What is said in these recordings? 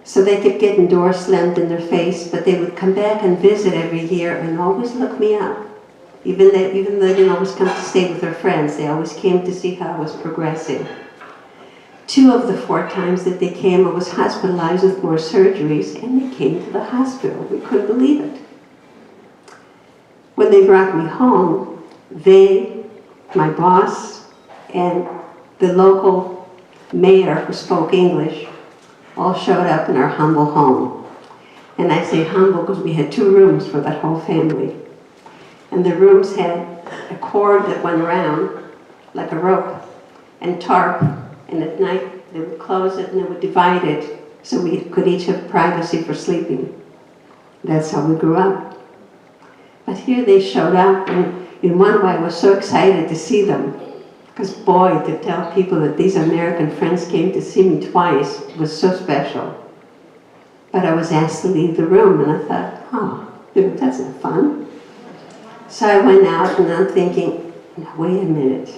So they kept getting doors slammed in their face, but they would come back and visit every year and always look me up. Even though they didn't always come to stay with their friends, they always came to see how I was progressing. 2 of the 4 times that they came, I was hospitalized with more surgeries, and they came to the hospital. We couldn't believe it. When they brought me home, they, my boss, and the local mayor who spoke English all showed up in our humble home. And I say humble because we had 2 rooms for that whole family. And the rooms had a cord that went around like a rope and tarp. And at night they would close it and they would divide it so we could each have privacy for sleeping. That's how we grew up. But here they showed up, and in one way I was so excited to see them. Because boy, to tell people that these American friends came to see me twice was so special. But I was asked to leave the room, and I thought, oh, that's not fun. So I went out, and I'm thinking, now wait a minute.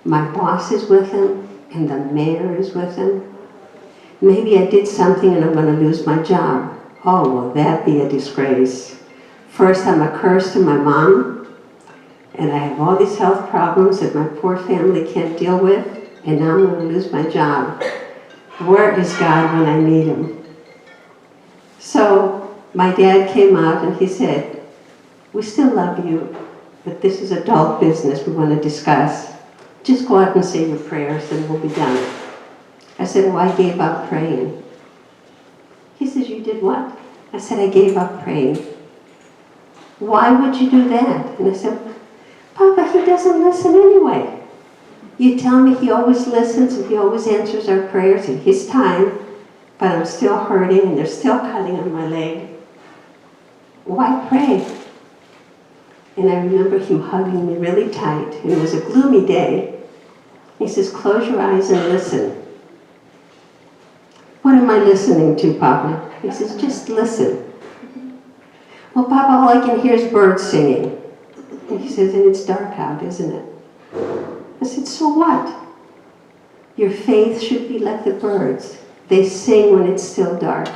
My boss is with him, and the mayor is with him. Maybe I did something and I'm going to lose my job. Oh, will that be a disgrace? First, I'm a curse to my mom, and I have all these health problems that my poor family can't deal with, and now I'm going to lose my job. Where is God when I need him? So my dad came out and he said, we still love you, but this is adult business we want to discuss. Just go out and say your prayers and we'll be done. I said, oh, I gave up praying. He says, you did what? I said, I gave up praying. Why would you do that? And I said, Papa, he doesn't listen anyway. You tell me he always listens and he always answers our prayers in his time, but I'm still hurting and they're still cutting on my leg. Why pray? And I remember him hugging me really tight, and it was a gloomy day. He says, close your eyes and listen. What am I listening to, Papa? He says, just listen. Well, Papa, all I can hear is birds singing. And he says, and it's dark out, isn't it? I said, so what? Your faith should be like the birds. They sing when it's still dark.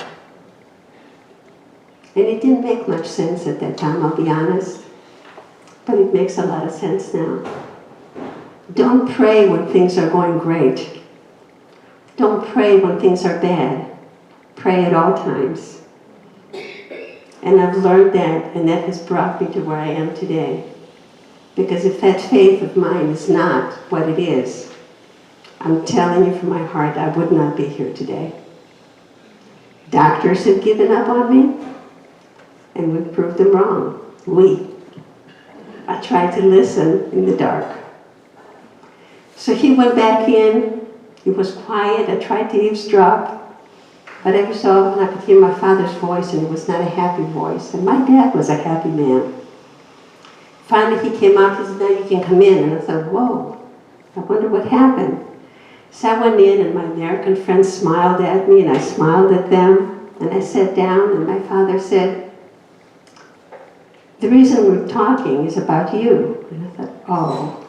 And it didn't make much sense at that time, I'll be honest. But it makes a lot of sense now. Don't pray when things are going great. Don't pray when things are bad. Pray at all times. And I've learned that, and that has brought me to where I am today. Because if that faith of mine is not what it is, I'm telling you from my heart, I would not be here today. Doctors have given up on me, and we've proved them wrong. I tried to listen in the dark. So he went back in. It was quiet. I tried to eavesdrop. But every so often I could hear my father's voice, and it was not a happy voice. And my dad was a happy man. Finally he came out. He said, now you can come in. And I thought, whoa, I wonder what happened. So I went in, and my American friends smiled at me, and I smiled at them. And I sat down, and my father said, the reason we're talking is about you. And I thought, oh,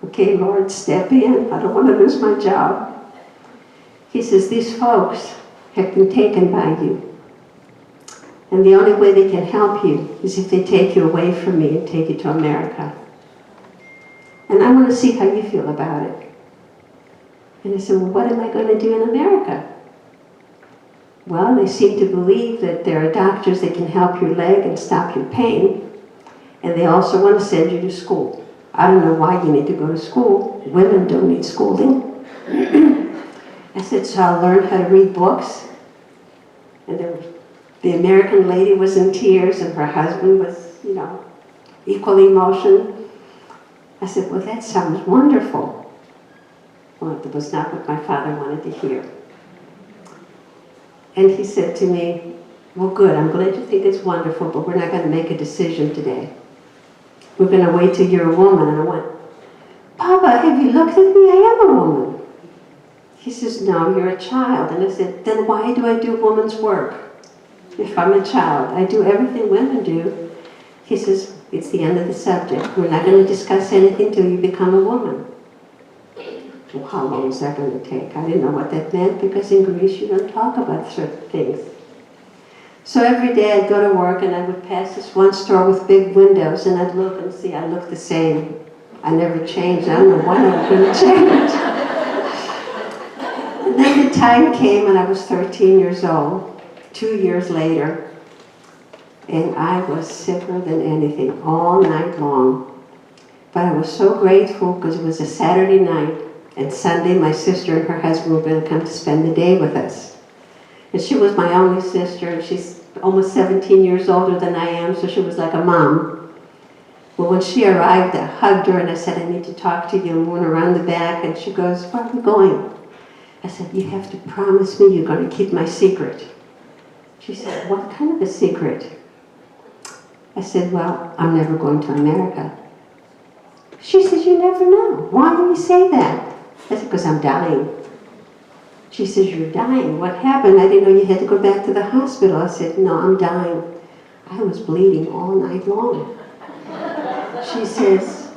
okay, Lord, step in. I don't want to lose my job. He says, these folks have been taken by you. And the only way they can help you is if they take you away from me and take you to America. And I want to see how you feel about it. And I said, well, what am I going to do in America? Well, they seem to believe that there are doctors that can help your leg and stop your pain. And they also want to send you to school. I don't know why you need to go to school. Women don't need schooling. I said, so I'll learn how to read books. And the American lady was in tears, and her husband was, equal emotion. I said, well, that sounds wonderful. Well, that was not what my father wanted to hear. And he said to me, well, good, I'm glad you think it's wonderful, but we're not going to make a decision today. We're going to wait till you're a woman. And I went, Papa, have you looked at me? I am a woman. He says, no, you're a child. And I said, then why do I do woman's work? If I'm a child, I do everything women do. He says, it's the end of the subject. We're not going to discuss anything till you become a woman. Well, how long is that going to take? I didn't know what that meant because in Greece you don't talk about certain things. So every day I'd go to work and I would pass this one store with big windows and I'd look and see I looked the same. I never changed. I don't know when I was going to change. And then the time came and I was 13 years old, 2 years later, and I was sicker than anything all night long. But I was so grateful because it was a Saturday night, and Sunday my sister and her husband were going to come to spend the day with us. And she was my only sister, and she's almost 17 years older than I am, so she was like a mom. Well, when she arrived, I hugged her and I said, I need to talk to you, and went around the back, and she goes, where are we going? I said, you have to promise me you're going to keep my secret. She said, what kind of a secret? I said, well, I'm never going to America. She says, you never know. Why do you say that? I said, because I'm dying. She says, you're dying. What happened? I didn't know you had to go back to the hospital. I said, no, I'm dying. I was bleeding all night long. She says,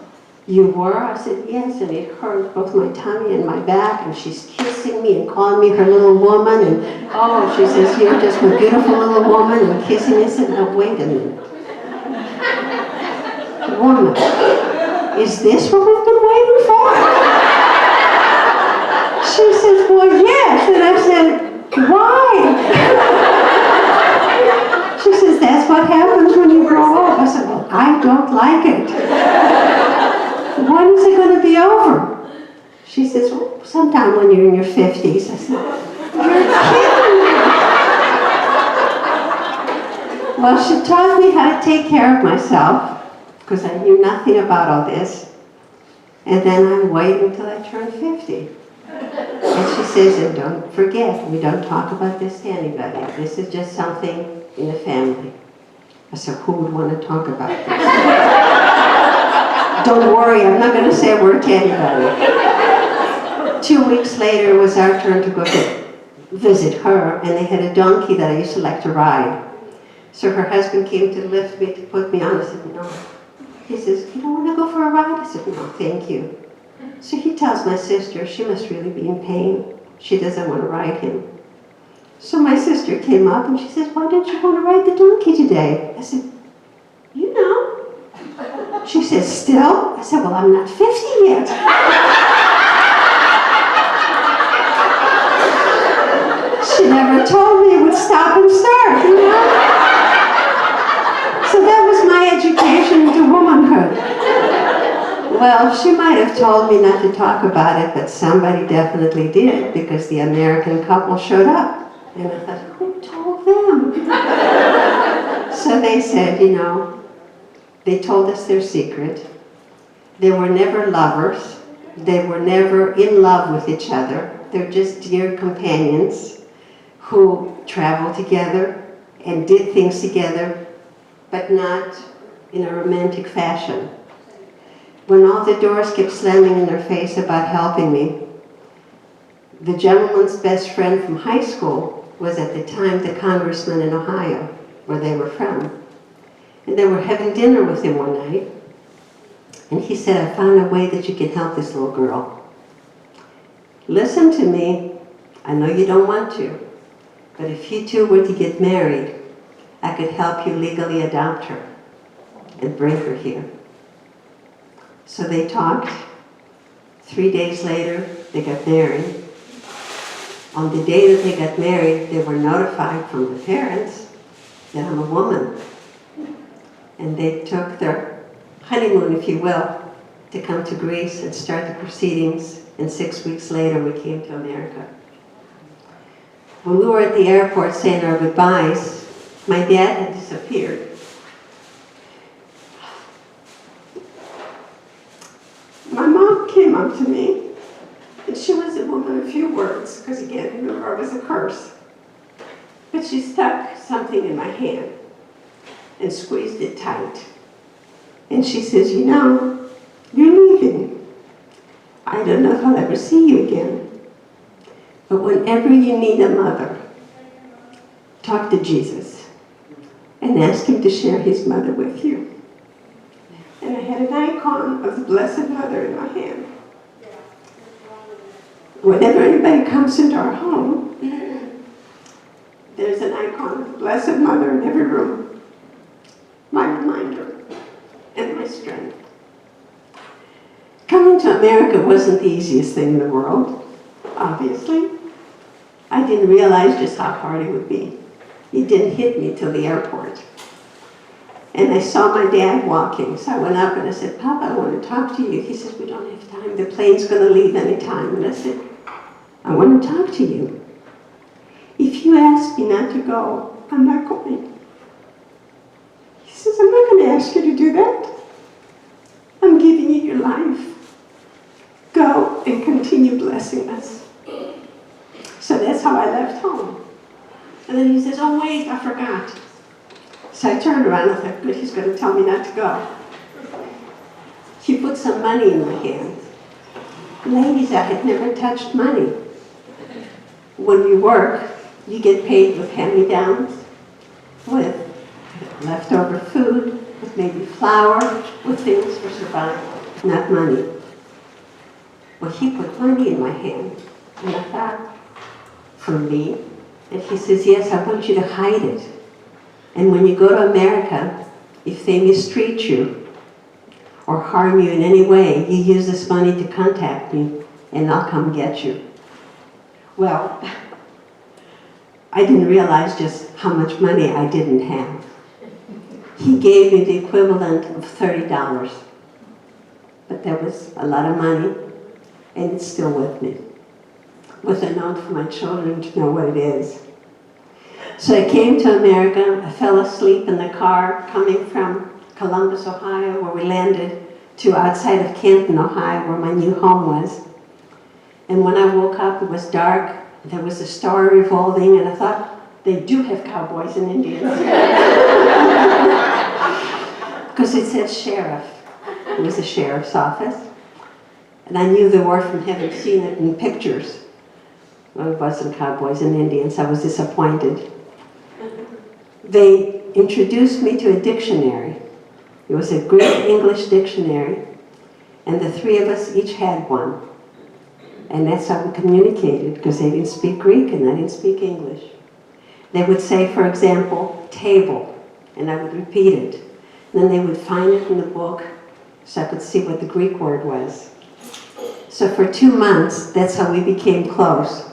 you were? I said, yes, and it hurt both my tummy and my back, and she's kissing me and calling me her little woman, and oh, she says, you're just a beautiful little woman, and kissing me. I said, no, wait a minute. Woman, is this what we've been waiting for? She says, well, yes, and I said, why? She says, that's what happens when you grow up. I said, well, I don't like it. When is it going to be over? She says, well, sometime when you're in your 50s. I said, you're kidding me. Well, she taught me how to take care of myself because I knew nothing about all this. And then I waited until I turned 50. And she says, and don't forget, we don't talk about this to anybody. This is just something in the family. I said, who would want to talk about this? Don't worry, I'm not going to say a word to anybody. 2 weeks later, it was our turn to go to visit her, and they had a donkey that I used to like to ride. So her husband came to lift me, to put me on. I said, no. He says, you don't want to go for a ride? I said, no, thank you. So he tells my sister she must really be in pain. She doesn't want to ride him. So my sister came up and she says, why don't you want to ride the donkey today? I said, you know. She says, still? I said, well, I'm not 50 yet. She never told me it would stop and start, you know? So that was my education into womanhood. Well, she might have told me not to talk about it, but somebody definitely did because the American couple showed up. And I thought, who told them? So they said, you know, they told us their secret. They were never lovers. They were never in love with each other. They're just dear companions who traveled together and did things together, but not in a romantic fashion. When all the doors kept slamming in their face about helping me, the gentleman's best friend from high school was at the time the congressman in Ohio, where they were from. And they were having dinner with him one night, and he said, I found a way that you can help this little girl. Listen to me, I know you don't want to, but if you two were to get married, I could help you legally adopt her and bring her here. So they talked. 3 days later, they got married. On the day that they got married, they were notified from the parents that I'm a woman. And they took their honeymoon, if you will, to come to Greece and start the proceedings. And 6 weeks later, we came to America. When we were at the airport saying our goodbyes, my dad had disappeared. My mom came up to me, and she was a woman of few words, because again, remember, it was a curse. But she stuck something in my hand and squeezed it tight. And she says, you know, you're leaving. I don't know if I'll ever see you again. But whenever you need a mother, talk to Jesus and ask him to share his mother with you. And I had an icon of the Blessed Mother in my hand. whenever anybody comes into our home, there's an icon of the Blessed Mother in every room. My reminder and my strength. Coming to America wasn't the easiest thing in the world, obviously. I didn't realize just how hard it would be. It didn't hit me till the airport. And I saw my dad walking, so I went up and I said, Papa, I want to talk to you. He says, we don't have time. The plane's going to leave any time. And I said, I want to talk to you. If you ask me not to go, I'm not going. He says, I'm not going to ask you to do that. I'm giving you your life. Go and continue blessing us. So that's how I left home. And then he says, oh wait, I forgot. So I turned around and thought, good, he's going to tell me not to go. He put some money in my hand. Ladies, I had never touched money. When you work, you get paid with hand-me-downs, with leftover food, with maybe flour, with things for survival, not money. Well, he put money in my hand, and I thought, for me? And he says, yes, I want you to hide it. And when you go to America, if they mistreat you or harm you in any way, you use this money to contact me, and I'll come get you. Well, I didn't realize just how much money I didn't have. He gave me the equivalent of $30. But that was a lot of money, and it's still with me. With a note for my children to know what it is. So I came to America. I fell asleep in the car coming from Columbus, Ohio, where we landed, to outside of Canton, Ohio, where my new home was. And when I woke up, it was dark. There was a star revolving, and I thought, they do have cowboys and Indians. Because it said sheriff. It was a sheriff's office. And I knew the word from having seen it in pictures. Well, it wasn't cowboys and Indians. I was disappointed. They introduced me to a dictionary. It was a Greek English dictionary, and the three of us each had one. And that's how we communicated, because they didn't speak Greek and I didn't speak English. They would say, for example, table, and I would repeat it. And then they would find it in the book so I could see what the Greek word was. So for 2 months, that's how we became close.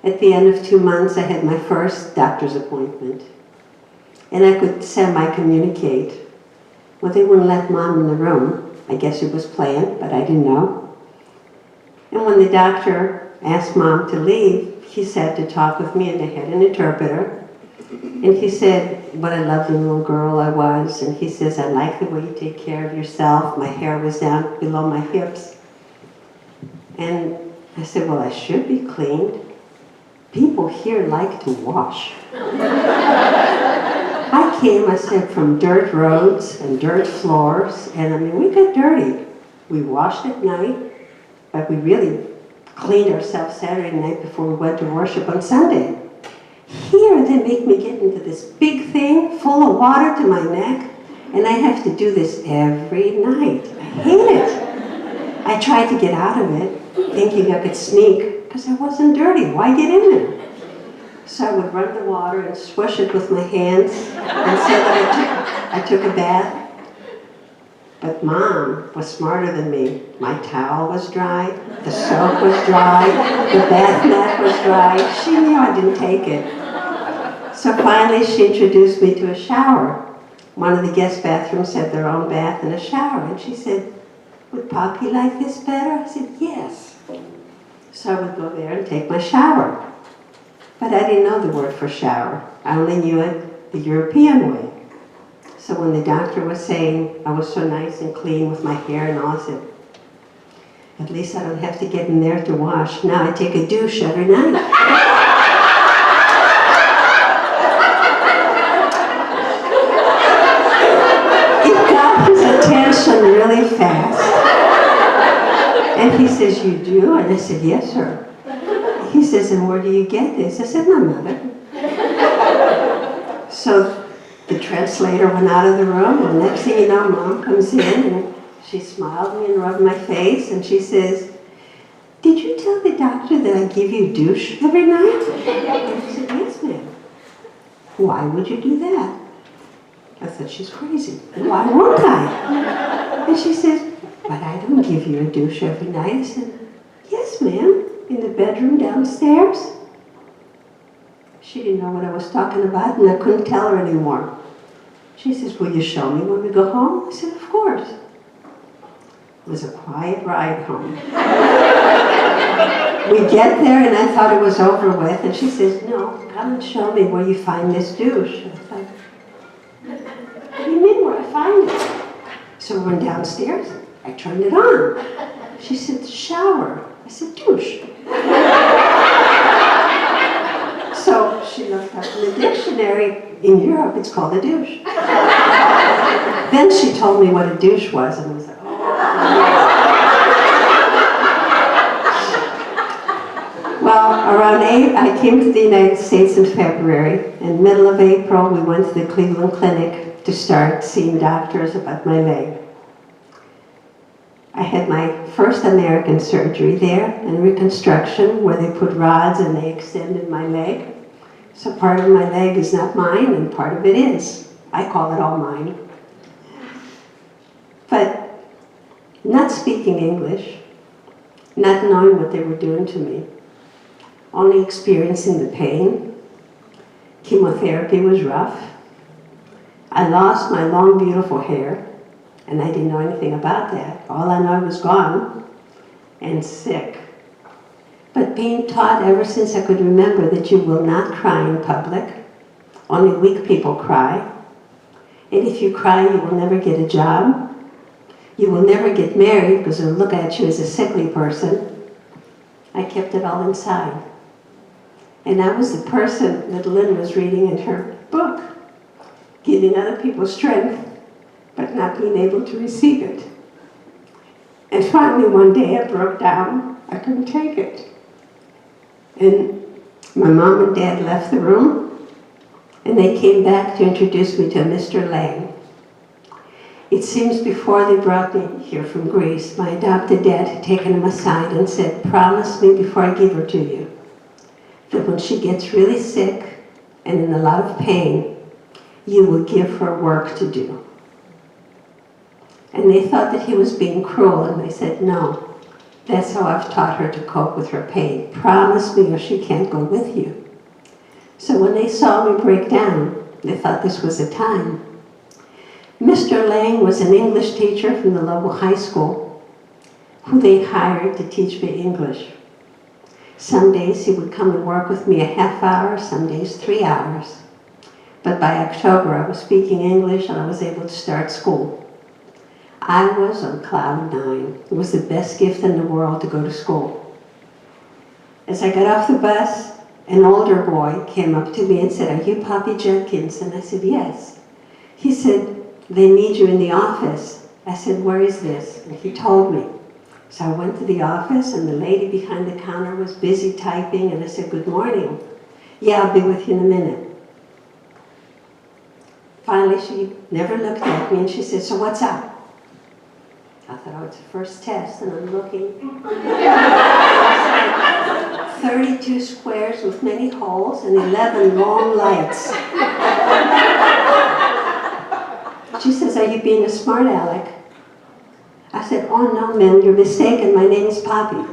At the end of 2 months, I had my first doctor's appointment. And I could semi-communicate. Well, they wouldn't let Mom in the room. I guess it was planned, but I didn't know. And when the doctor asked Mom to leave, he sat to talk with me, and they had an interpreter. And he said, what a lovely little girl I was. And he says, I like the way you take care of yourself. My hair was down below my hips. And I said, well, I should be cleaned. People here like to wash. I came, I said, from dirt roads and dirt floors, and I mean, we got dirty. We washed at night, but we really cleaned ourselves Saturday night before we went to worship on Sunday. Here, they make me get into this big thing full of water to my neck, and I have to do this every night. I hate it. I tried to get out of it, thinking I could sneak, because I wasn't dirty. Why get in there? So I would run the water and swish it with my hands and say that I took a bath. But Mom was smarter than me. My towel was dry, the soap was dry, the bath mat was dry. She knew I didn't take it. So finally she introduced me to a shower. One of the guest bathrooms had their own bath and a shower. And she said, would Poppy like this better? I said, yes. So I would go there and take my shower. But I didn't know the word for shower. I only knew it the European way. So when the doctor was saying I was so nice and clean with my hair and all, I said, at least I don't have to get in there to wash. Now I take a douche every night. It got his attention really fast. And he says, you do? And I said, yes, sir. He says, and where do you get this? I said, my mother. So the translator went out of the room, and next thing you know, Mom comes in, and she smiled at me and rubbed my face, and she says, "Did you tell the doctor that I give you douche every night?" And she said, "Yes, ma'am." "Why would you do that?" I said, "She's crazy. Why won't I?" And she says, "But I don't give you a douche every night." I said, "Yes, ma'am, in the bedroom downstairs." She didn't know what I was talking about, and I couldn't tell her anymore. She says, "Will you show me when we go home?" I said, "Of course." It was a quiet ride home. We get there, and I thought it was over with, and she says, "No, come and show me where you find this douche." And I thought, "What do you mean where I find it?" So we went downstairs. I turned it on. She said, "Shower." I said, "Douche." So she looked up in the dictionary. In Europe, it's called a douche. Then she told me what a douche was, and I was like, "Oh." Well, around I came to the United States in February. In middle of April, we went to the Cleveland Clinic to start seeing doctors about my leg. I had my first American surgery there, and reconstruction, where they put rods and they extended my leg. So part of my leg is not mine, and part of it is. I call it all mine. But not speaking English, not knowing what they were doing to me, only experiencing the pain. Chemotherapy was rough. I lost my long, beautiful hair, and I didn't know anything about that. All I know, I was gone and sick. But being taught ever since I could remember that you will not cry in public. Only weak people cry. And if you cry, you will never get a job. You will never get married because they'll look at you as a sickly person. I kept it all inside. And I was the person that Lynn was reading in her book, giving other people strength, but not being able to receive it. And finally, one day I broke down. I couldn't take it. And my mom and dad left the room, and they came back to introduce me to Mr. Lang. It seems before they brought me here from Greece, my adopted dad had taken him aside and said, "Promise me before I give her to you, that when she gets really sick and in a lot of pain, you will give her work to do." And they thought that he was being cruel, and they said, "No, that's how I've taught her to cope with her pain. Promise me or she can't go with you." So when they saw me break down, they thought this was the time. Mr. Lang was an English teacher from the local high school who they hired to teach me English. Some days he would come and work with me a half hour, some days 3 hours. But by October, I was speaking English and I was able to start school. I was on cloud 9. It was the best gift in the world to go to school. As I got off the bus, an older boy came up to me and said, "Are you Poppy Jenkins?" And I said, "Yes." He said, "They need you in the office." I said, "Where is this?" And he told me. So I went to the office, and the lady behind the counter was busy typing, and I said, "Good morning." "Yeah, I'll be with you in a minute." Finally, she never looked at me, and she said, "So what's up?" I thought, "Oh, it's the first test," and I'm looking. 32 squares with many holes and 11 long lights. She says, "Are you being a smart aleck?" I said, "Oh no, ma'am, you're mistaken. My name is Poppy."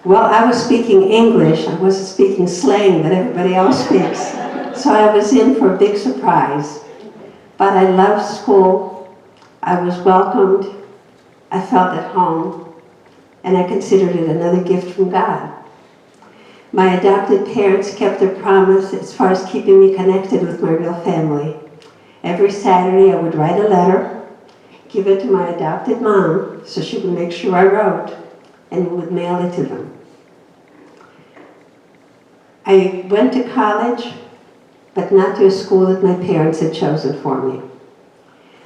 Well, I was speaking English. I wasn't speaking slang that everybody else speaks. So I was in for a big surprise. But I loved school. I was welcomed. I felt at home. And I considered it another gift from God. My adopted parents kept their promise as far as keeping me connected with my real family. Every Saturday I would write a letter, give it to my adopted mom so she would make sure I wrote, and would mail it to them. I went to college, but not to a school that my parents had chosen for me.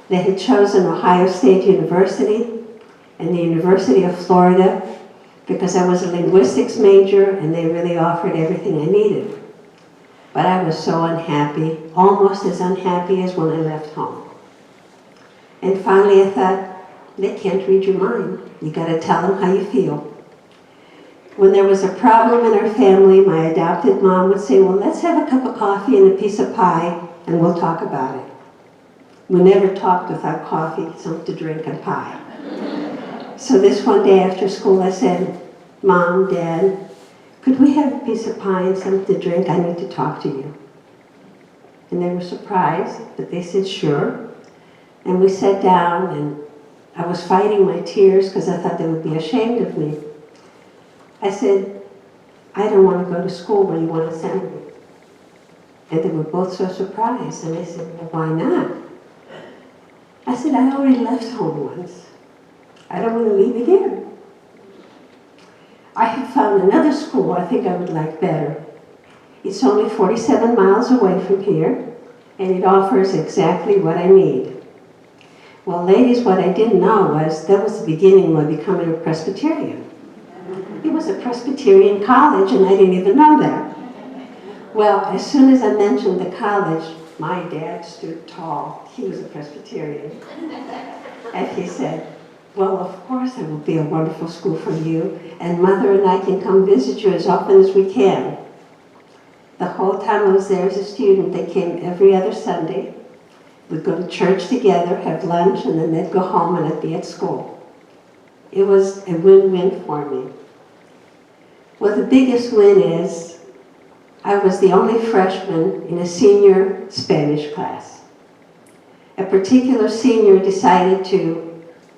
They had chosen Ohio State University and the University of Florida because I was a linguistics major and they really offered everything I needed. But I was so unhappy, almost as unhappy as when I left home. And finally I thought, They can't read your mind. You got to tell them how you feel. When there was a problem in our family, my adopted mom would say, well, let's have a cup of coffee and a piece of pie, and we'll talk about it. We never talked without coffee, something to drink, and pie. So this one day after school, I said, Mom, Dad, could we have a piece of pie and something to drink? I need to talk to you. And they were surprised, but they said, sure. And we sat down, and I was fighting my tears because I thought they would be ashamed of me. I said, I don't want to go to school where you want to send me. And they were both so surprised. And they said, well, why not? I said, I already left home once. I don't want to leave again. I have found another school I think I would like better. It's only 47 miles away from here, and it offers exactly what I need. Well, ladies, what I didn't know was that was the beginning of becoming a Presbyterian. It was a Presbyterian college, and I didn't even know that. Well, as soon as I mentioned the college, my dad stood tall. He was a Presbyterian. And he said, well, of course it will be a wonderful school for you, and Mother and I can come visit you as often as we can. The whole time I was there as a student, they came every other Sunday. We'd go to church together, have lunch, and then they'd go home and I'd be at school. It was a win-win for me. Well, the biggest win is I was the only freshman in a senior Spanish class. A particular senior decided to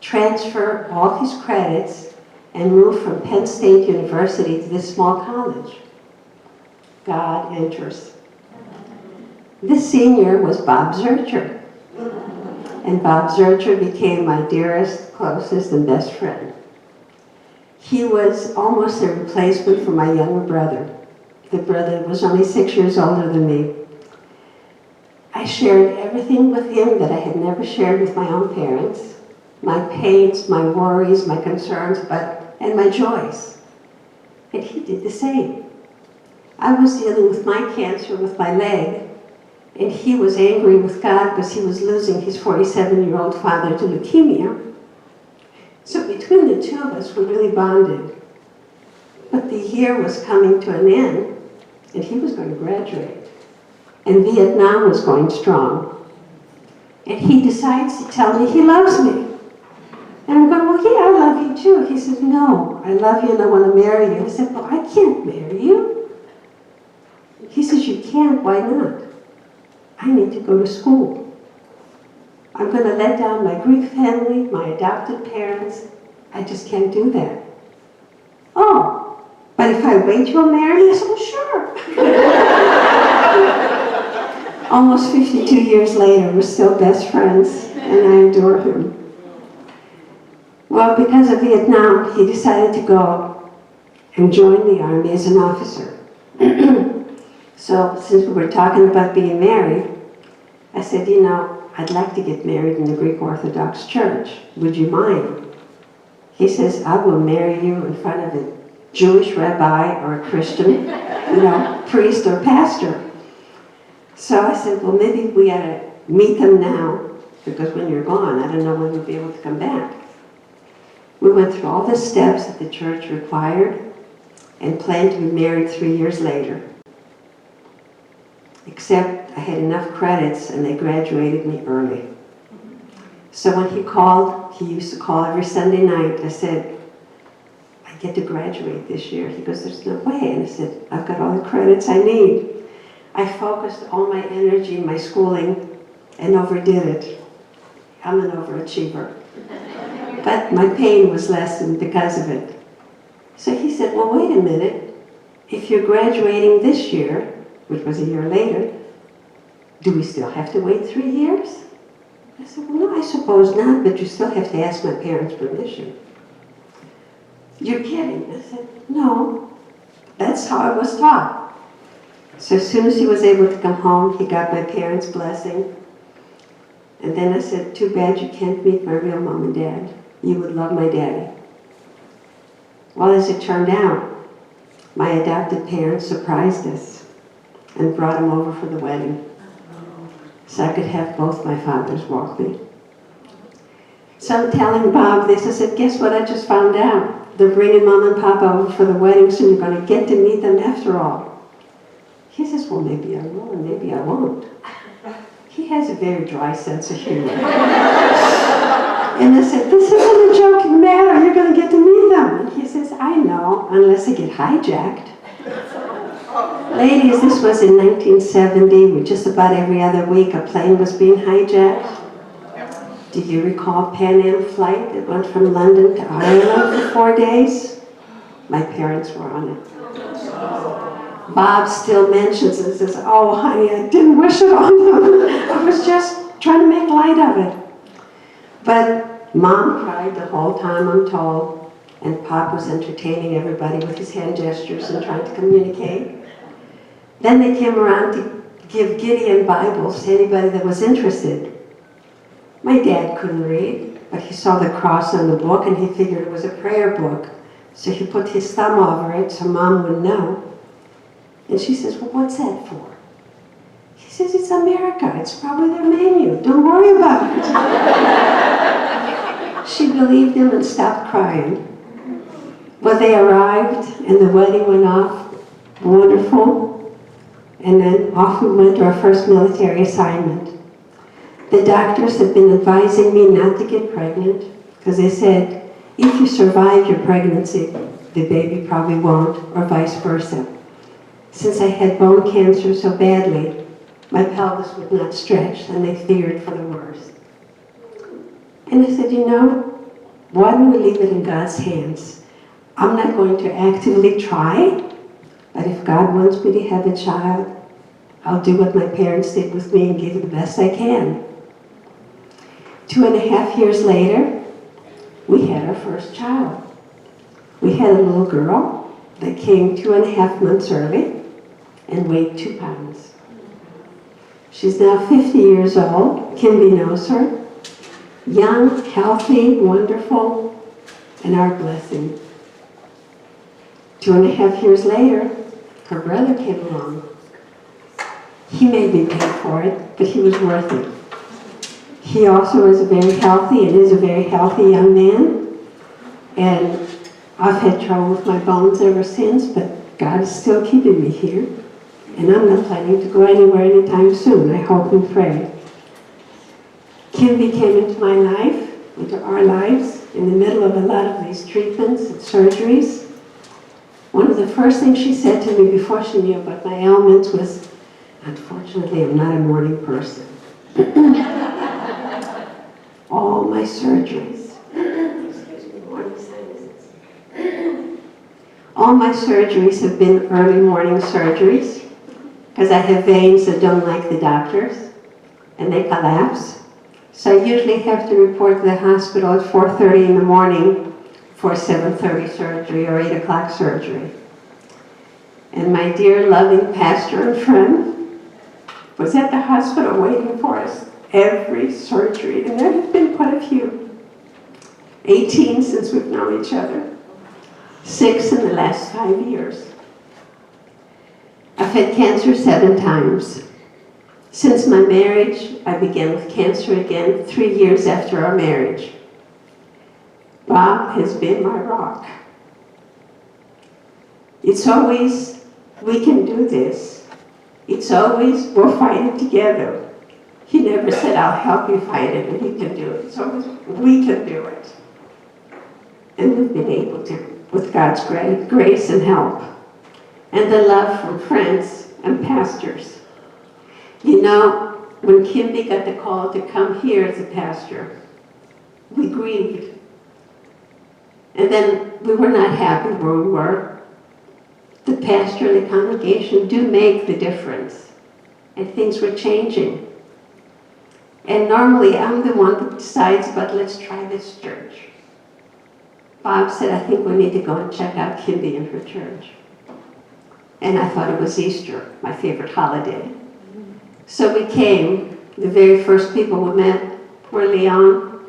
transfer all his credits and move from Penn State University to this small college. God enters. This senior was Bob Zurcher. And Bob Zurcher became my dearest, closest, and best friend. He was almost a replacement for my younger brother. The brother was only 6 years older than me. I shared everything with him that I had never shared with my own parents. My pains, my worries, my concerns, and my joys. And he did the same. I was dealing with my cancer with my leg, and he was angry with God because he was losing his 47-year-old father to leukemia. So between the two of us, we really bonded. But the year was coming to an end, and he was going to graduate. And Vietnam was going strong. And he decides to tell me he loves me. And I'm going, well, yeah, I love you too. He says, no, I love you and I want to marry you. I said, well, I can't marry you. He says, you can't, why not? I need to go to school. I'm going to let down my Greek family, my adopted parents. I just can't do that. Oh, but if I wait, you'll marry me? I said, well, sure. Almost 52 years later, we're still best friends, and I adore him. Well, because of Vietnam, he decided to go and join the Army as an officer. So, since we were talking about being married, I said, you know, I'd like to get married in the Greek Orthodox Church. Would you mind? He says, I will marry you in front of a Jewish rabbi or a Christian, priest or pastor. So I said, well, maybe we ought to meet them now, because when you're gone, I don't know when we'll be able to come back. We went through all the steps that the church required and planned to be married 3 years later. Except I had enough credits and they graduated me early. So when he called, he used to call every Sunday night. I said, I get to graduate this year. He goes, there's no way. And I said, I've got all the credits I need. I focused all my energy in my schooling and overdid it. I'm an overachiever. But my pain was lessened because of it. So he said, well, wait a minute. If you're graduating this year, which was a year later, do we still have to wait 3 years? I said, well, no, I suppose not, but you still have to ask my parents' permission. You're kidding. I said, no, that's how I was taught. So as soon as he was able to come home, he got my parents' blessing. And then I said, too bad you can't meet my real mom and dad. You would love my daddy. Well, as it turned out, my adopted parents surprised us and brought him over for the wedding, so I could have both my fathers walk me. So I'm telling Bob this. I said, guess what I just found out? They're bringing Mom and Papa over for the wedding, so you're going to get to meet them after all. He says, well, maybe I will and maybe I won't. He has a very dry sense of humor. And I said, this isn't a joking matter. You're going to get to meet them. And he says, I know, unless I get hijacked. Ladies, this was in 1970, where just about every other week a plane was being hijacked. Do you recall Pan Am flight that went from London to Ireland for 4 days? My parents were on it. Bob still mentions it and says, oh, honey, I didn't wish it on them. I was just trying to make light of it. But Mom cried the whole time, I'm told, and Pop was entertaining everybody with his hand gestures and trying to communicate. Then they came around to give Gideon Bibles to anybody that was interested. My dad couldn't read, but he saw the cross on the book and he figured it was a prayer book. So he put his thumb over it so Mom would know. And she says, well, what's that for? He says, it's America. It's probably their menu. Don't worry about it. She believed him and stopped crying. Well, they arrived and the wedding went off. Wonderful. And then off we went to our first military assignment. The doctors have been advising me not to get pregnant because they said, if you survive your pregnancy, the baby probably won't, or vice versa. Since I had bone cancer so badly, my pelvis would not stretch, and they feared for the worst. And I said, you know, why don't we leave it in God's hands? I'm not going to actively try, but if God wants me to have a child, I'll do what my parents did with me and give it the best I can. 2.5 years later, we had our first child. We had a little girl that came 2.5 months early and weighed 2 pounds. She's now 50 years old. Kimby knows her. Young, healthy, wonderful, and our blessing. 2.5 years later, her brother came along. He made me pay for it, but he was worth it. He also is a very healthy and is a very healthy young man. And I've had trouble with my bones ever since, but God is still keeping me here. And I'm not planning to go anywhere anytime soon, I hope and pray. Kimby came into my life, into our lives, in the middle of a lot of these treatments and surgeries. One of the first things she said to me before she knew about my ailments was, unfortunately, I'm not a morning person. All my surgeries, all my surgeries have been early morning surgeries because I have veins that don't like the doctors and they collapse. So I usually have to report to the hospital at 4:30 in the morning for 7:30 surgery or 8 o'clock surgery. And my dear loving pastor and friend was at the hospital waiting for us every surgery, and there have been quite a few. 18 since we've known each other. 6 in the last 5 years. I've had cancer 7 times. Since my marriage, I began with cancer again 3 years after our marriage. Bob has been my rock. It's always, we can do this. It's always, we're fighting together. He never said, I'll help you fight it and he can do it. It's always, we can do it. And we've been able to, with God's grace and help. And the love from friends and pastors. You know, when Kimby got the call to come here as a pastor, we grieved. And then we were not happy where we were. The pastor and the congregation do make the difference. And things were changing. And normally I'm the one that decides, but let's try this church. Bob said, I think we need to go and check out Kimby and her church. And I thought it was Easter, my favorite holiday. So we came. The very first people we met were Leon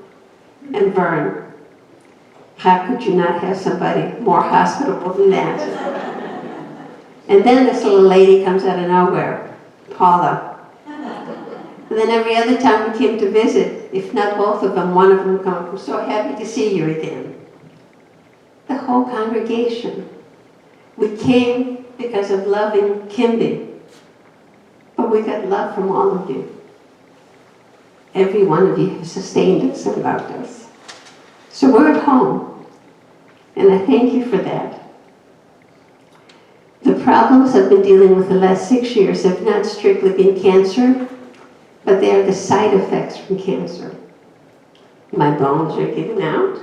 and Vern. How could you not have somebody more hospitable than that? And then this little lady comes out of nowhere, Paula. And then every other time we came to visit, if not both of them, one of them come, "We're so happy to see you again." The whole congregation. We came because of loving Kimby, but we got love from all of you. Every one of you has sustained us and loved us. So we're at home, and I thank you for that. The problems I've been dealing with the last 6 years have not strictly been cancer, but they are the side effects from cancer. My bones are giving out.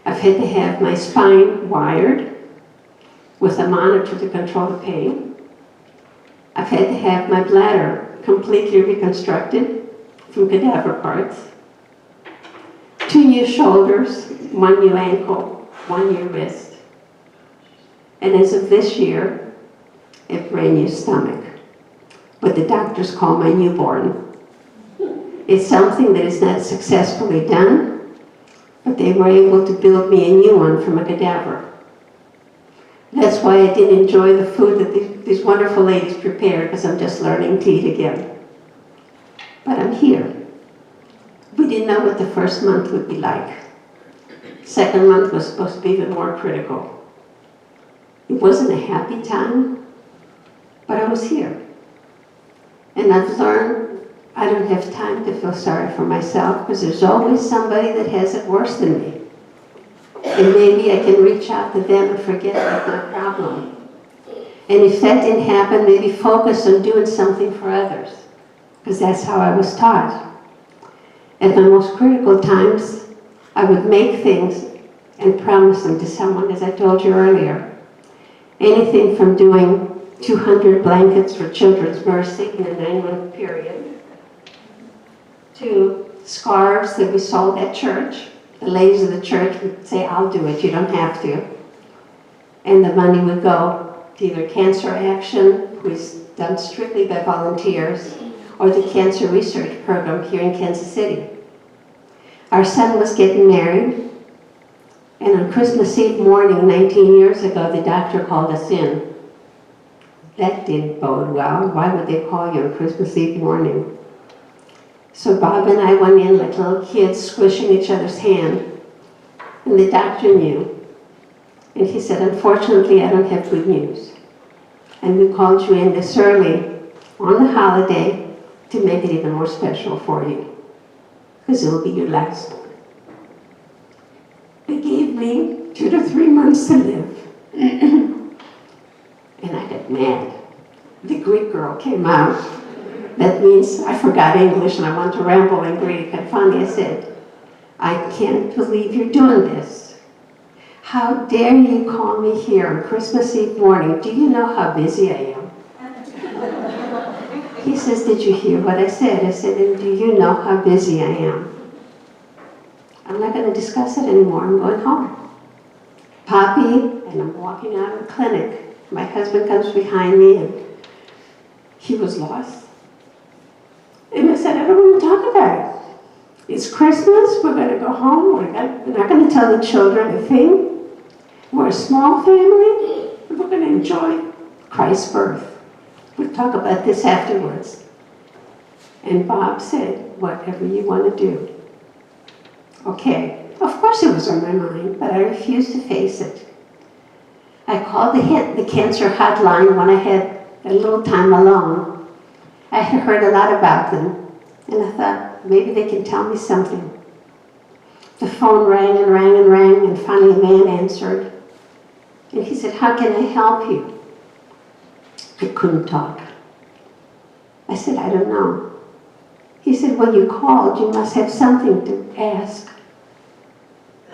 I've had to have my spine wired with a monitor to control the pain. I've had to have my bladder completely reconstructed from cadaver parts. 2 new shoulders, 1 new ankle, 1 new wrist. And as of this year, a brand new stomach. What the doctors call my newborn. It's something that is not successfully done, but they were able to build me a new one from a cadaver. That's why I didn't enjoy the food that these wonderful ladies prepared, because I'm just learning to eat again. But I'm here. We didn't know what the first month would be like. Second month was supposed to be even more critical. It wasn't a happy time, but I was here. And I've learned I don't have time to feel sorry for myself, because there's always somebody that has it worse than me. And maybe I can reach out to them and forget about my problem. And if that didn't happen, maybe focus on doing something for others, because that's how I was taught. At my most critical times, I would make things and promise them to someone, as I told you earlier. Anything from doing 200 blankets for Children's Mercy in a 9-month period, to scarves that we sold at church. The ladies of the church would say, "I'll do it, you don't have to." And the money would go to either Cancer Action, who's done strictly by volunteers, or the Cancer Research Program here in Kansas City. Our son was getting married, and on Christmas Eve morning, 19 years ago, the doctor called us in. That didn't bode well. Why would they call you on Christmas Eve morning? So Bob and I went in like little kids, squishing each other's hand. And the doctor knew. And he said, "Unfortunately, I don't have good news. And we called you in this early on the holiday to make it even more special for you, because it will be your last one." They gave me 2 to 3 months to live. And I got mad. The Greek girl came out. That means I forgot English and I wanted to ramble in Greek. And finally I said, "I can't believe you're doing this. How dare you call me here on Christmas Eve morning? Do you know how busy I am?" He says, "Did you hear what I said?" I said, "And do you know how busy I am? I'm not going to discuss it anymore. I'm going home." Poppy, and I'm walking out of the clinic. My husband comes behind me, and he was lost. And I said, "I don't want to talk about it. It's Christmas. We're going to go home. We're not going to tell the children a thing. We're a small family. And we're going to enjoy Christ's birth. We'll talk about this afterwards." And Bob said, "Whatever you want to do." Okay, of course it was on my mind, but I refused to face it. I called the cancer hotline when I had a little time alone. I had heard a lot about them, and I thought, maybe they can tell me something. The phone rang and rang and rang, and finally a man answered. And he said, "How can I help you?" I couldn't talk. I said, "I don't know." He said, "When you called, you must have something to ask."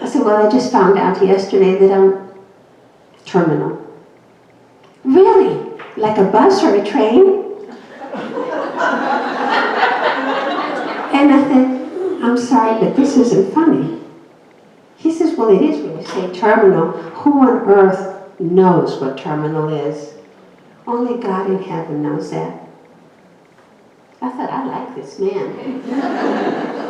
I said, "Well, I just found out yesterday that I'm terminal." "Really? Like a bus or a train?" And I said, "I'm sorry, but this isn't funny." He says, "Well, it is when you say terminal. Who on earth knows what terminal is? Only God in heaven knows that." I thought, I like this man.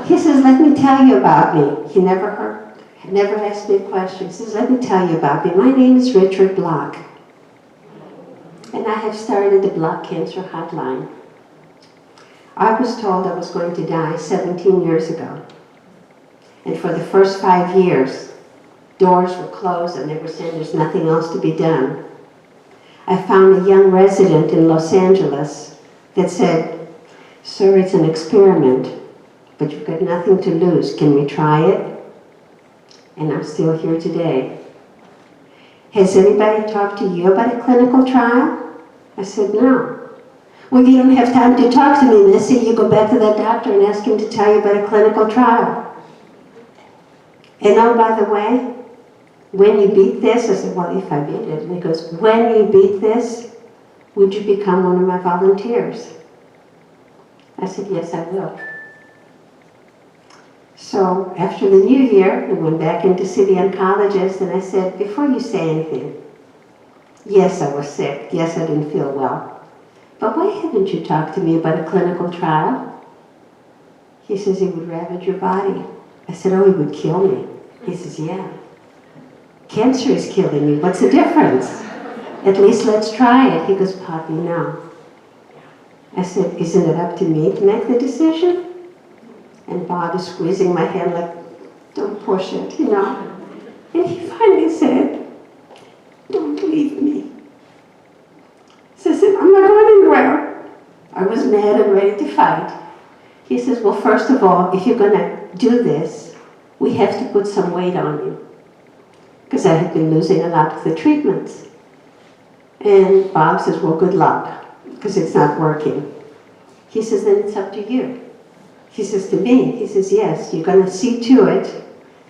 He says, "Let me tell you about me." He never asked me a question. He says, "Let me tell you about me. My name is Richard Block. And I have started the Block Cancer Hotline. I was told I was going to die 17 years ago. And for the first 5 years, doors were closed and they were saying there's nothing else to be done. I found a young resident in Los Angeles that said, "Sir, it's an experiment, but you've got nothing to lose. Can we try it?" And I'm still here today. "Has anybody talked to you about a clinical trial?" I said, "No." "Well, you don't have time to talk to me, Missy. You go back to that doctor and ask him to tell you about a clinical trial." And oh, by the way, when you beat this, I said, "Well, if I beat it." And he goes, "When you beat this, would you become one of my volunteers?" I said, "Yes, I will." So after the new year, we went back in to see the oncologist, and I said, "Before you say anything, yes, I was sick. Yes, I didn't feel well. But why haven't you talked to me about a clinical trial?" He says, "It would ravage your body." I said, "Oh, it would kill me." He says, "Yeah. Cancer is killing me. What's the difference? At least let's try it." He goes, "Poppy, no." I said, "Isn't it up to me to make the decision?" And Bob is squeezing my hand like, "Don't push it, you know." And he finally said, "Don't leave me." So I said, "I'm not going anywhere." I was mad and ready to fight. He says, "Well, first of all, if you're going to do this, we have to put some weight on you." Because I had been losing a lot of the treatments. And Bob says, "Well, good luck, because it's not working." He says, "Then it's up to you." He says to me, he says, "Yes, you're going to see to it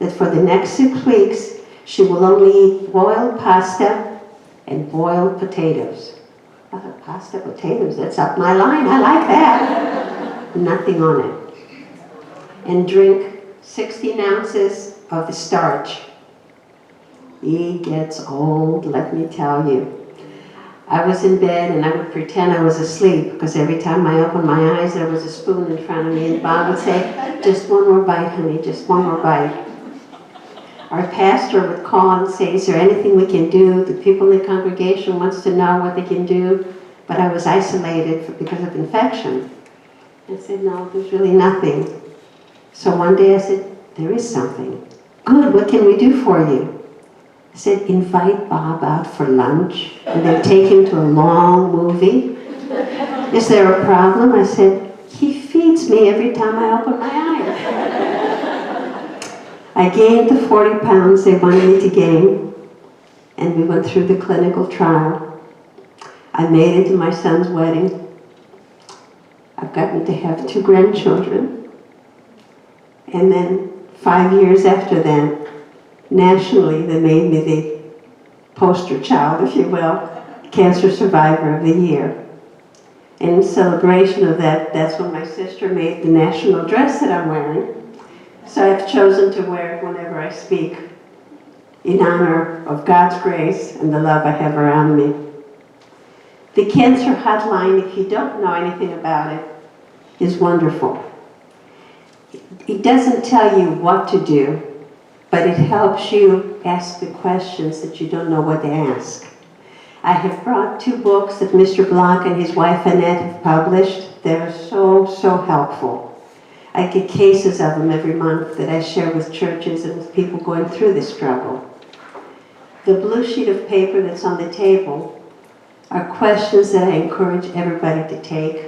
that for the next 6 weeks, she will only eat boiled pasta and boiled potatoes." I thought, pasta, potatoes, that's up my line. I like that. Nothing on it. And drink 16 ounces of the starch. He gets old, let me tell you. I was in bed and I would pretend I was asleep because every time I opened my eyes there was a spoon in front of me and Bob would say, "Just one more bite, honey, just one more bite." Our pastor would call and say, "Is there anything we can do? The people in the congregation wants to know what they can do." But I was isolated because of infection. I said, "No, there's really nothing." So one day I said, "There is something." "Good, what can we do for you?" I said, "Invite Bob out for lunch and then take him to a long movie." "Is there a problem?" I said, "He feeds me every time I open my eyes." I gained the 40 pounds they wanted me to gain, and we went through the clinical trial. I made it to my son's wedding. I've gotten to have 2 grandchildren. And then 5 years after that, nationally, they made me the poster child, if you will, Cancer Survivor of the Year. And in celebration of that, that's when my sister made the national dress that I'm wearing. So I've chosen to wear it whenever I speak in honor of God's grace and the love I have around me. The cancer hotline, if you don't know anything about it, is wonderful. It doesn't tell you what to do, but it helps you ask the questions that you don't know what to ask. I have brought 2 books that Mr. Block and his wife Annette have published. They're so, so helpful. I get cases of them every month that I share with churches and with people going through this struggle. The blue sheet of paper that's on the table are questions that I encourage everybody to take.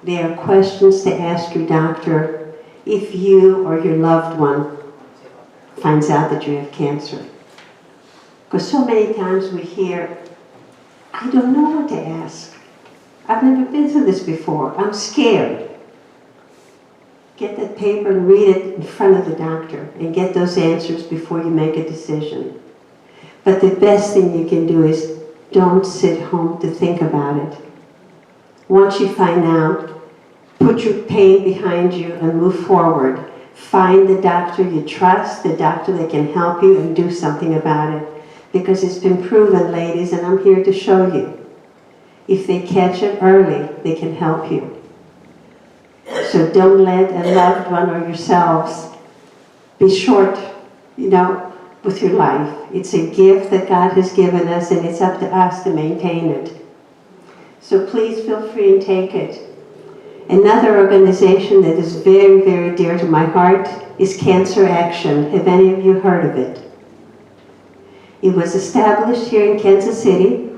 They are questions to ask your doctor if you or your loved one finds out that you have cancer. Because so many times we hear, "I don't know what to ask. I've never been through this before. I'm scared." Get that paper and read it in front of the doctor and get those answers before you make a decision. But the best thing you can do is don't sit home to think about it. Once you find out, put your pain behind you and move forward. Find the doctor you trust, the doctor that can help you, and do something about it. Because it's been proven, ladies, and I'm here to show you. If they catch it early, they can help you. So don't let a loved one or yourselves be short, with your life. It's a gift that God has given us, and it's up to us to maintain it. So please feel free and take it. Another organization that is very, very dear to my heart is Cancer Action. Have any of you heard of it? It was established here in Kansas City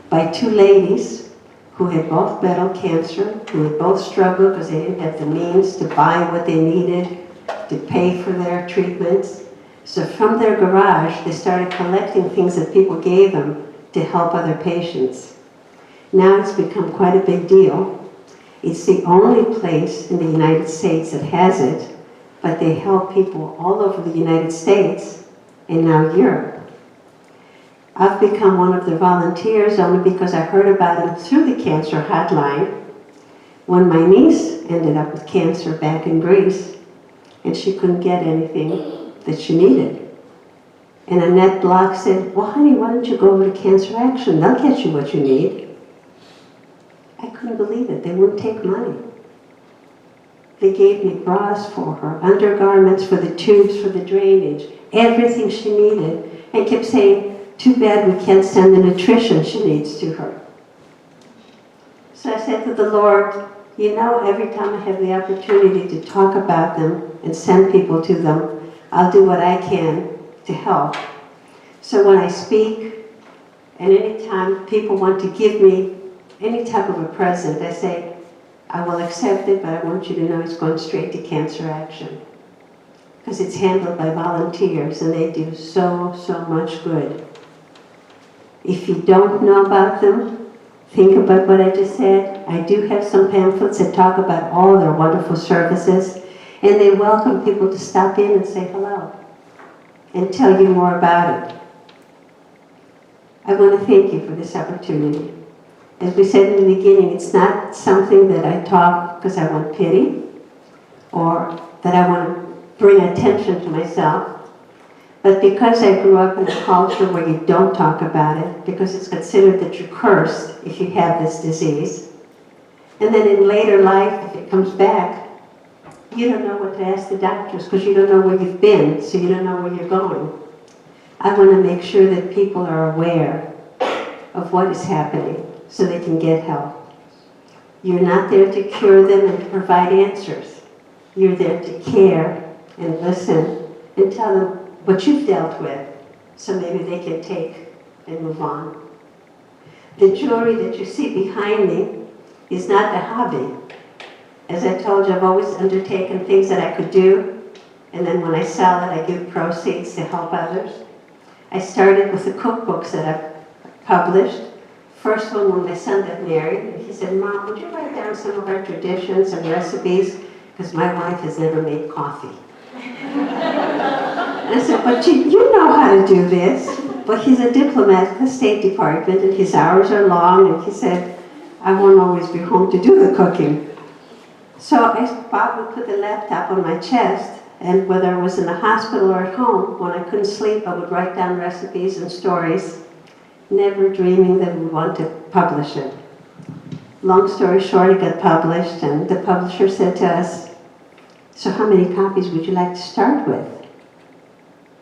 by two ladies who had both battled cancer, who had both struggled because they didn't have the means to buy what they needed to pay for their treatments. So from their garage, they started collecting things that people gave them to help other patients. Now it's become quite a big deal. It's the only place in the United States that has it, but they help people all over the United States and now Europe. I've become one of the volunteers only because I heard about them through the cancer hotline when my niece ended up with cancer back in Greece and she couldn't get anything that she needed. And Annette Block said, well, honey, why don't you go over to Cancer Action? They'll get you what you need. I couldn't believe it. They wouldn't take money. They gave me bras for her, undergarments for the tubes, for the drainage, everything she needed, and kept saying, too bad we can't send the nutrition she needs to her. So I said to the Lord, you know, every time I have the opportunity to talk about them and send people to them, I'll do what I can to help. So when I speak, and anytime people want to give me any type of a present, I say, I will accept it, but I want you to know it's going straight to Cancer Action. Because it's handled by volunteers, and they do so, so much good. If you don't know about them, think about what I just said. I do have some pamphlets that talk about all their wonderful services, and they welcome people to stop in and say hello and tell you more about it. I want to thank you for this opportunity. As we said in the beginning, it's not something that I talk because I want pity or that I want to bring attention to myself, but because I grew up in a culture where you don't talk about it, because it's considered that you're cursed if you have this disease. And then in later life, if it comes back, you don't know what to ask the doctors because you don't know where you've been, so you don't know where you're going. I want to make sure that people are aware of what is happening so they can get help. You're not there to cure them and to provide answers. You're there to care and listen and tell them what you've dealt with so maybe they can take and move on. The jewelry that you see behind me is not a hobby. As I told you, I've always undertaken things that I could do, and then when I sell it, I give proceeds to help others. I started with the cookbooks that I've published. First one when my son got married, and he said, Mom, would you write down some of our traditions and recipes? Because my wife has never made coffee. And I said, but you know how to do this. But he's a diplomat at the State Department, and his hours are long, and he said, I won't always be home to do the cooking. So Bob would put the laptop on my chest, and whether I was in the hospital or at home, when I couldn't sleep, I would write down recipes and stories, never dreaming that we'd want to publish it. Long story short, it got published, and the publisher said to us, so how many copies would you like to start with?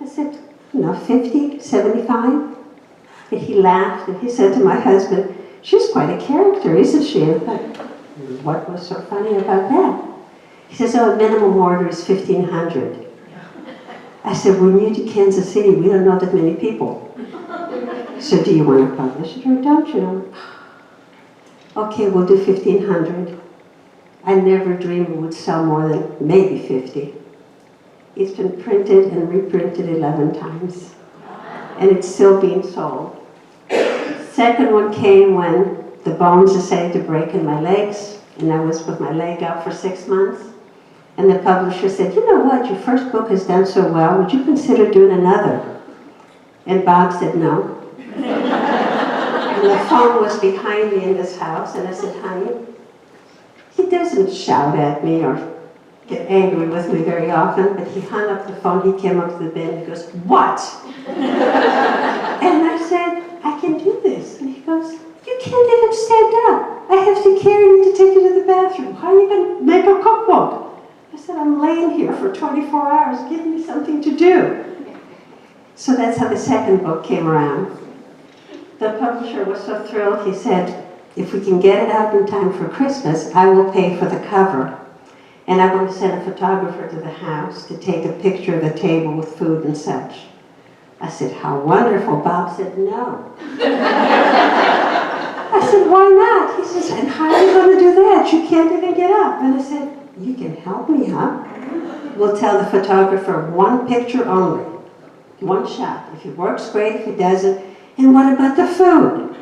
I said, 50, 75? And he laughed, and he said to my husband, she's quite a character, isn't she? And I thought, what was so funny about that? He says, oh, minimum order is 1,500. I said, we're new to Kansas City, we don't know that many people. So do you want to publish it or don't you? Okay, we'll do 1,500. I never dreamed it would sell more than maybe 50. It's been printed and reprinted 11 times. And it's still being sold. Second one came when the bones decided to break in my legs, and I was with my leg out for 6 months. And the publisher said, you know what, your first book has done so well, would you consider doing another? And Bob said no. And the phone was behind me in this house, and I said, honey, he doesn't shout at me or get angry with me very often, but he hung up the phone, he came up to the bed, and he goes, what? And I said, I can do this. And he goes, you can't even stand up. I have to carry you to take you to the bathroom. How are you going to make a cookbook? I said, I'm laying here for 24 hours. Give me something to do. So that's how the second book came around. The publisher was so thrilled. He said, if we can get it out in time for Christmas, I will pay for the cover. And I'm going to send a photographer to the house to take a picture of the table with food and such. I said, how wonderful. Bob said, no. I said, why not? He says, and how are you going to do that? You can't even get up. And I said, you can help me, huh? We'll tell the photographer one picture only, one shot. If it works, great. If it doesn't, and what about the food?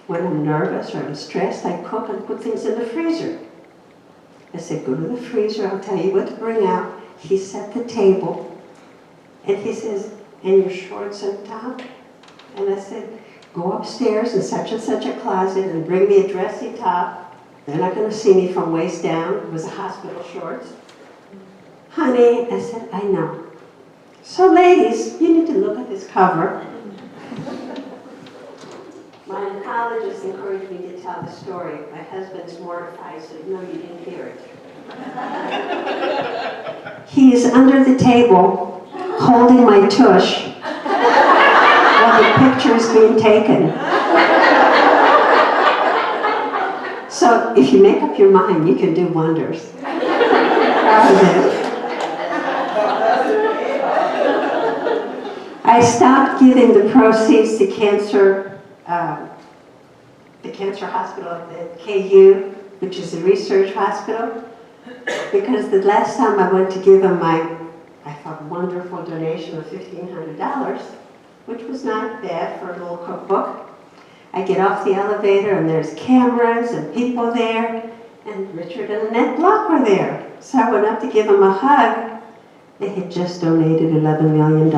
When I'm nervous or I'm stressed, I cook and put things in the freezer. I said, go to the freezer, I'll tell you what to bring out. He set the table, and he says, and your shorts on top? And I said, go upstairs in such and such a closet and bring me a dressy top. They're not going to see me from waist down. It was a hospital shorts. Honey, I said, I know. So ladies, you need to look at this cover. My oncologist encouraged me to tell the story. My husband's mortified, so no, you didn't hear it. He is under the table holding my tush while the picture is being taken. So if you make up your mind, you can do wonders. I stopped giving the proceeds to the cancer hospital at KU, which is a research hospital, because the last time I went to give them my, I thought, wonderful donation of $1,500, which was not bad for a little cookbook. I get off the elevator and there's cameras and people there, and Richard and Annette Block were there. So I went up to give them a hug. They had just donated $11 million.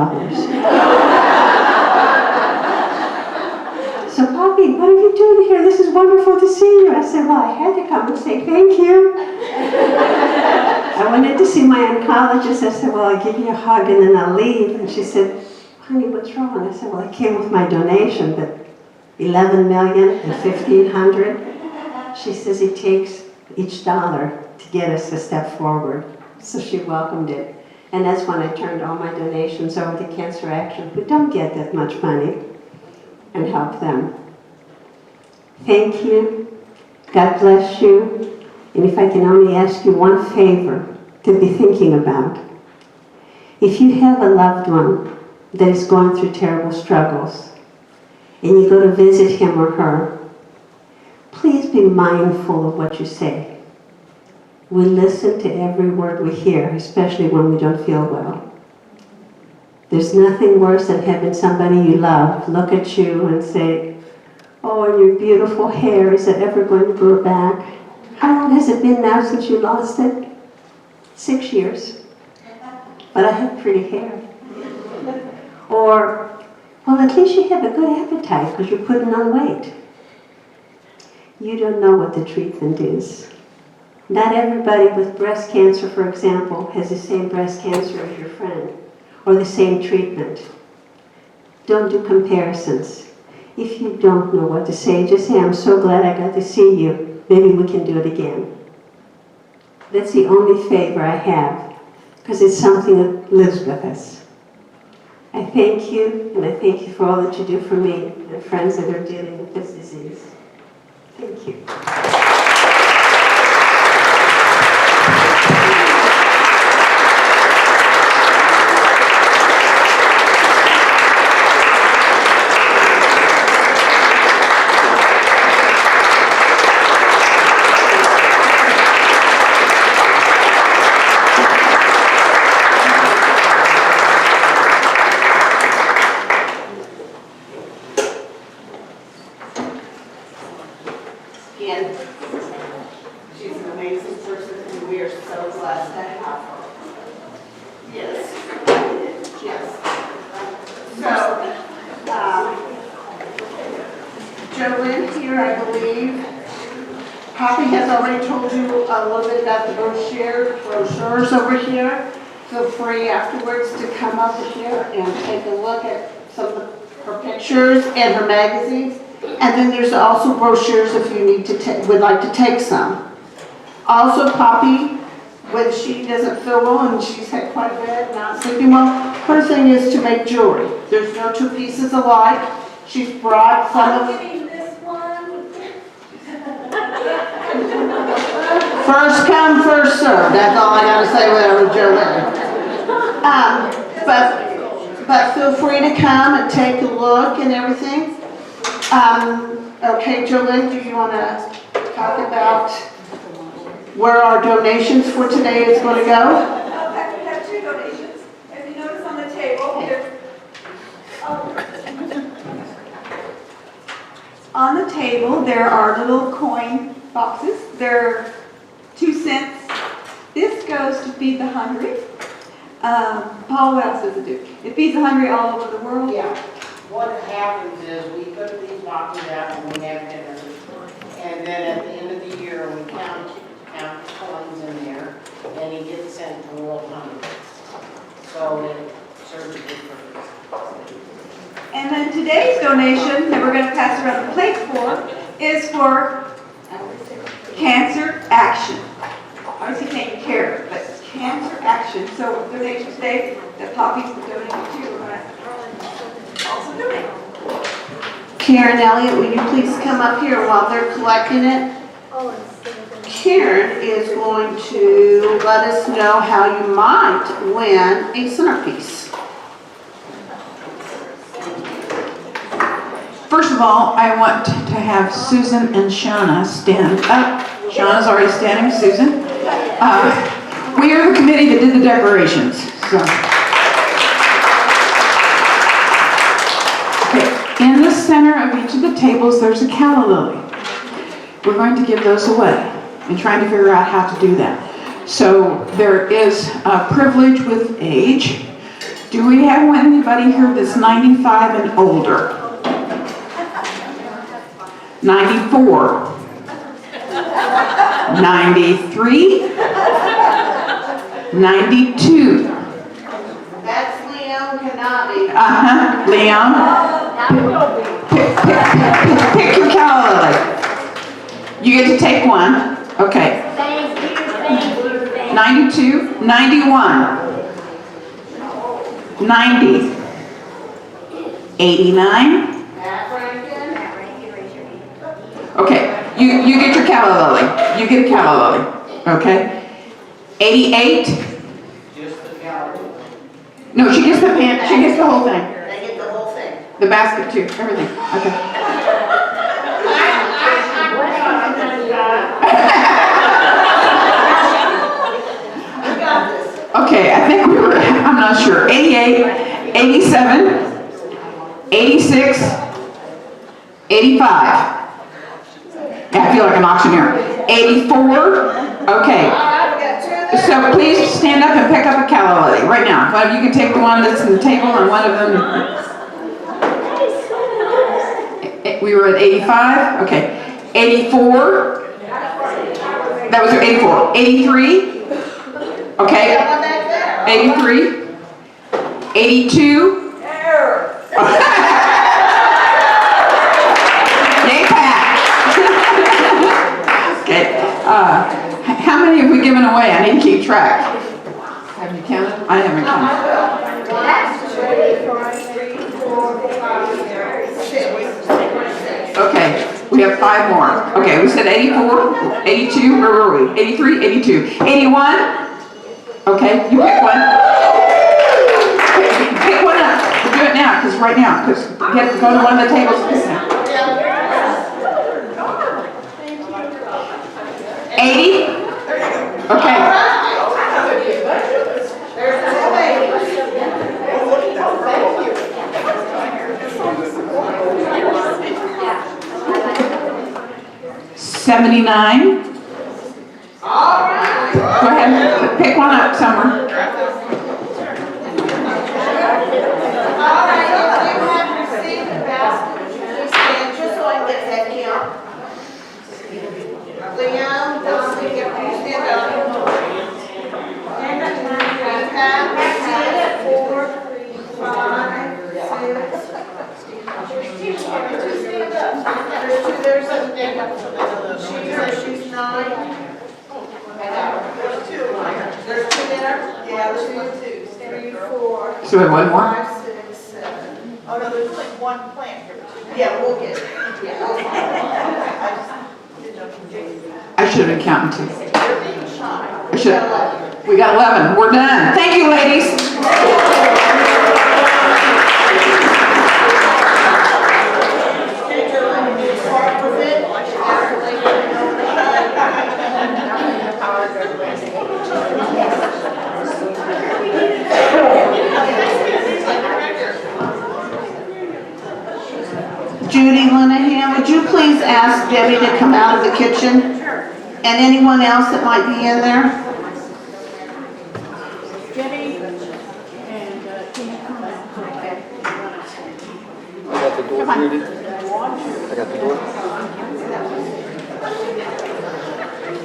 So, Poppy, what are you doing here? This is wonderful to see you. I said, well, I had to come and say thank you. I went in to see my oncologist. I said, well, I'll give you a hug and then I'll leave. And she said, honey, what's wrong? I said, well, I came with my donation, but $11 million and $1,500. She says it takes each dollar to get us a step forward. So she welcomed it. And that's when I turned all my donations over to Cancer Action, who don't get that much money, and help them. Thank you. God bless you. And if I can only ask you one favor to be thinking about. If you have a loved one that is going through terrible struggles, and you go to visit him or her, please be mindful of what you say. We listen to every word we hear, especially when we don't feel well. There's nothing worse than having somebody you love look at you and say, oh, and your beautiful hair, is it ever going to grow back? How long has it been now since you lost it? 6 years. But I have pretty hair. Or, well, at least you have a good appetite because you're putting on weight. You don't know what the treatment is. Not everybody with breast cancer, for example, has the same breast cancer as your friend, or the same treatment. Don't do comparisons. If you don't know what to say, just say, I'm so glad I got to see you. Maybe we can do it again. That's the only favor I have, because it's something that lives with us. I thank you, and I thank you for all that you do for me and friends that are dealing with this disease. Thank you. Poppy has already told you a little bit about the brochures over here. Feel free afterwards to come over here and take a look at some of her pictures and her magazines. And then there's also brochures if you need to would like to take some. Also, Poppy, when she doesn't feel well and she's had quite a bit, not sleeping well, her thing is to make jewelry. There's no two pieces alike. She's brought some of I'm getting this one. First come, first served. That's all I gotta say whatever Jolene. But feel free to come and take a look and everything. Okay, Jolene, do you want to talk about where our donations for today is going to go? We have two donations. If you notice on the table, there are little coin boxes. They're 2 cents. This goes to Feed the Hungry. Paul, what else does it do? It feeds the hungry all over the world. Yeah. What happens is we put these boxes out when we have dinner, and then at the end of the year we count the coins in there, and he gets sent to World Hunger. So it serves a good purpose. And then today's donation that we're going to pass around the plate for is for Cancer Action. Obviously taking care of, but Cancer Action. So donation today that Poppy's donating to, we're going to also donate. Karen Elliott, will you please come up here while they're collecting it? Karen is going to let us know how you might win a centerpiece. First of all, I want to have Susan and Shauna stand up. Shauna's already standing. Susan. We are the committee that did the decorations. So. Okay. In the center of each of the tables, there's a calla lily. We're going to give those away and trying to figure out how to do that. So there is a privilege with age. Do we have anybody here that's 95 and older? 94, 93, 92. That's Leon Kanabi. Leon. Pick your calla lily. You get to take one. Okay. Thank you. 92, 91, 90, 89. Okay, you get your calla lily. You get a calla lily. Okay. 88. Just the calories. No, she gets the pan. She gets the whole thing. They get the whole thing. The basket too. Everything. Okay. Okay, I think we were, I'm not sure, 88, 87, 86, 85. I feel like an auctioneer. 84, okay. So please stand up and pick up a calla lily right now. One of you can take the one that's on the table and one of them. We were at 85, okay. 84, that was 84. 83, okay. 83, 82. Okay. How many have we given away? I need to keep track. Have you counted? I haven't counted. 6. Okay, we have 5 more. Okay, we said 84, 82, where were we? 83, 82. 81? Okay, you pick one. Pick one up. We'll do it now, because right now, because you have to go to one of the tables. 80? Okay. $79. All right. Go ahead. Pick one up somewhere. All right, if you have received the basket, please stand just so I can get that count. Leon, Don, you stand up. We have received 4, 5, 6. There's 2, there's a she's 9. I got there's 2 there. Yeah, there's 2. 3, 4. So we have one more? 5, 6, 7. Oh, no, there's like one plant here. Yeah, we'll get it. Yeah. I should have been counting too. I should have. We got 11. We're done. Thank you, ladies. Judy Linehan, would you please ask Debbie to come out of the kitchen? And anyone else that might be in there? I got the door, Judy. I got the door.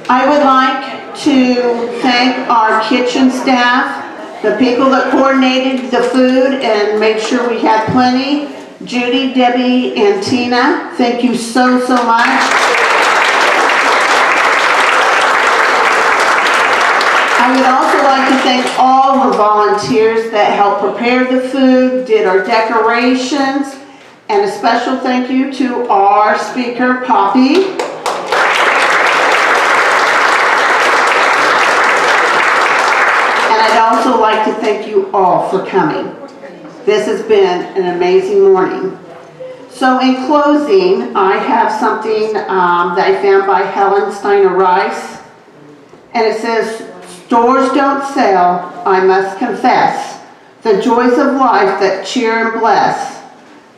I would like to thank our kitchen staff, the people that coordinated the food and made sure we had plenty. Judy, Debbie, and Tina, thank you so much. I would also like to thank all the volunteers that helped prepare the food, did our decorations, and a special thank you to our speaker, Poppy. And I'd also like to thank you all for coming. This has been an amazing morning. So in closing, I have something that I found by Helen Steiner Rice. And it says, "Stores don't sell, I must confess, the joys of life that cheer and bless.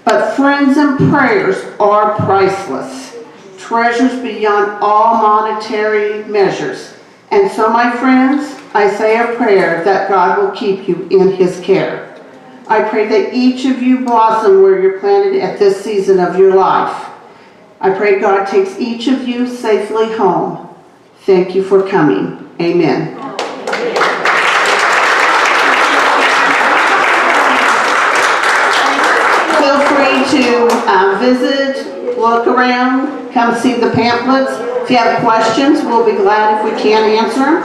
But friends and prayers are priceless, treasures beyond all monetary measures. And so, my friends, I say a prayer that God will keep you in His care. I pray that each of you blossom where you're planted at this season of your life. I pray God takes each of you safely home. Thank you for coming. Amen." Feel free to visit, look around, come see the pamphlets. If you have questions, we'll be glad if we can answer them.